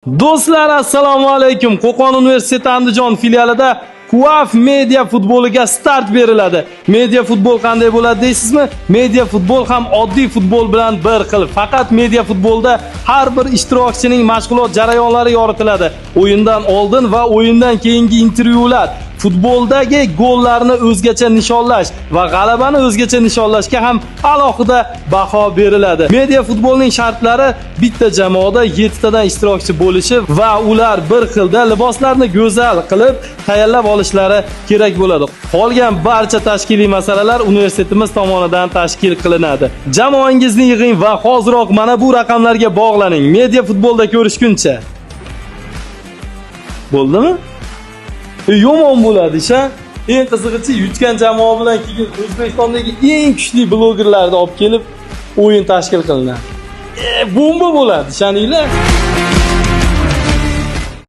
Do'stlar, assalomu alaykum. Qo'qon universiteti Andijon filialida QAF media futboliga start beriladi. Media futbol qanday bo'ladi deysizmi? Media futbol ham oddiy futbol bilan bir xil. Faqat media futbolda har bir ishtirokchining mashg'ulot jarayonlari yoritiladi. O'yindan oldin va o'yindan keyingi intervyular, futboldagi gollarni o'zgacha nishonlash va g'alabani o'zgacha nishonlashga ham alohida baho beriladi. Media futbolning shartlari bitta jamoada 7 tadan ishtirokchi bo'lishi va ular bir xilda liboslarni go'zal qilib tayyorlab olishlari kerak bo'ladi. Qolgan barcha tashkiliy masalalar universitetimiz tomonidan tashkil qilinadi. Jamoangizni yig'ing va hoziroq mana bu raqamlarga bog'laning. Media futbolda ko'rishguncha. Bo'ldimi? Yomon bo'ladi-sha. Eng qizig'ichi yutgan jamoa bilan keyin O'zbekistondagi eng kuchli blogerlarni olib kelib o'yin tashkil qilinadi. Bomba bo'ladi, shaninglar.